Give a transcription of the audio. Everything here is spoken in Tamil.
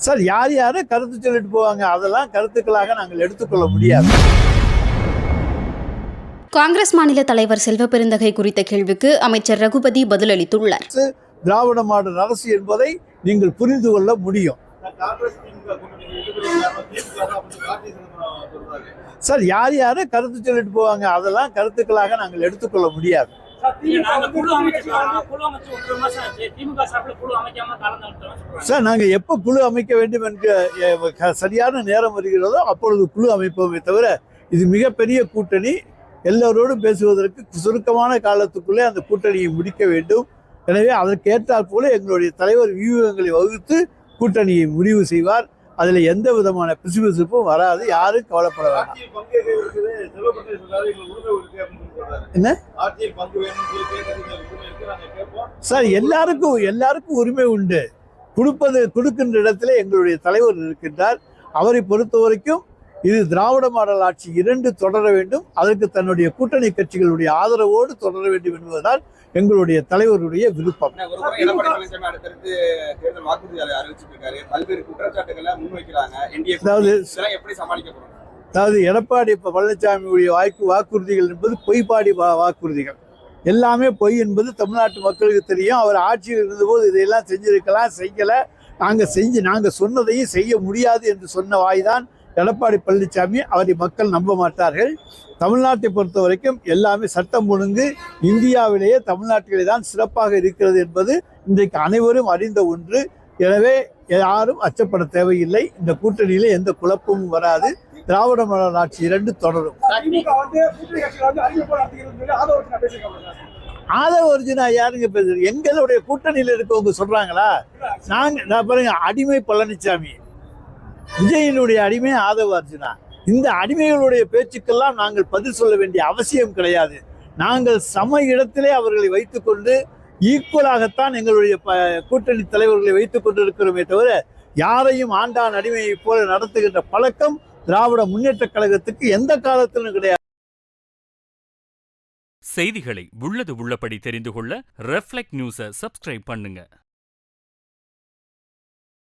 சார் யார் யாரும் கருத்து சொல்லிட்டு போவாங்க, அதெல்லாம் கருத்துக்களாக நாங்கள் எடுத்துக்கொள்ள முடியாது. காங்கிரஸ் மாநில தலைவர் செல்வ பெருந்தகை குறித்த கேள்விக்கு அமைச்சர் ரகுபதி பதிலளித்துள்ளார். திராவிட மாடல் அரசு என்பதை நீங்கள் புரிந்து கொள்ள முடியும். சார் யார் யாரும் கருத்து சொல்லிட்டு போவாங்க, அதெல்லாம் கருத்துக்களாக நாங்கள் எடுத்துக்கொள்ள முடியாது. சார் நாங்கள் எப்போ குழு அமைக்க வேண்டும் என்று சரியான நேரம் வருகிறதோ அப்பொழுது குழு அமைப்போமே தவிர, இது மிகப்பெரிய கூட்டணி, எல்லோரோடும் பேசுவதற்கு சுருக்கமான காலத்துக்குள்ளே அந்த கூட்டணியை முடிக்க வேண்டும். எனவே அதற்கு ஏற்றாற் போல எங்களுடைய தலைவர் வியூகங்களை வகுத்து கூட்டணியை முடிவு செய்வார். அதில் எந்த விதமான பிசுபிசுப்பும் வராது. யாரும் கவலைப்பட வேண்டாம். என்ன சார், எல்லாருக்கும் உரிமை உண்டு. கொடுக்கின்ற இடத்துல எங்களுடைய தலைவர் இருக்கின்றார். அவரை பொறுத்த வரைக்கும் இது திராவிட மாடல் ஆட்சி 2 தொடர வேண்டும், அதற்கு தன்னுடைய கூட்டணி கட்சிகளுடைய ஆதரவோடு தொடர வேண்டும் என்பதுதான் எங்களுடைய தலைவருடைய விருப்பம். அதாவது எடப்பாடி பழனிசாமியுடைய வாக்குறுதிகள் என்பது பொய்ப்பாடி வாக்குறுதிகள், எல்லாமே பொய் என்பது தமிழ்நாட்டு மக்களுக்கு தெரியும். அவர் ஆட்சியில் இருந்தபோது இதையெல்லாம் செஞ்சிருக்கலாம், செய்யலை. நாங்கள் சொன்னதையும் செய்ய முடியாது என்று சொன்ன வாய்தான் எடப்பாடி பழனிசாமி. அவரை மக்கள் நம்ப மாட்டார்கள். தமிழ்நாட்டை பொறுத்த வரைக்கும் எல்லாமே சட்டம் ஒழுங்கு இந்தியாவிலேயே தமிழ்நாட்டிலே தான் சிறப்பாக இருக்கிறது என்பது இன்றைக்கு அனைவரும் அறிந்த ஒன்று. எனவே யாரும் அச்சப்பட தேவையில்லை. இந்த கூட்டணியில எந்த குழப்பமும் வராது. திராவிட மாடல் ஆட்சி 2 தொடரும். ஆதவ அர்ஜுனா யாருங்க பேசுறது? எங்களுடைய கூட்டணியில் இருக்கவங்க சொல்றாங்களா? நான் பாருங்க, அடிமை பழனிசாமி, விஜயனுடைய அடிமை ஆதவ அர்ஜுனா. இந்த அடிமைகளுடைய பேச்சுக்கெல்லாம் நாங்கள் பதில் சொல்ல வேண்டிய அவசியம் கிடையாது. நாங்கள் சம இடத்திலே அவர்களை வைத்துக்கொண்டு ஈக்குவலாகத்தான் எங்களுடைய கூட்டணி தலைவர்களை வைத்துக் கொண்டு இருக்கிறோமே தவிர, யாரையும் ஆண்டான் அடிமையை போல நடத்துகின்ற பழக்கம் திராவிட முன்னேற்ற கழகத்துக்கு எந்த காலத்திலும் கிடையாது. செய்திகளை உள்ளது உள்ளபடி தெரிந்து கொள்ள ரெஃப்ளெக்ட் நியூஸை சப்ஸ்கிரைப் பண்ணுங்க.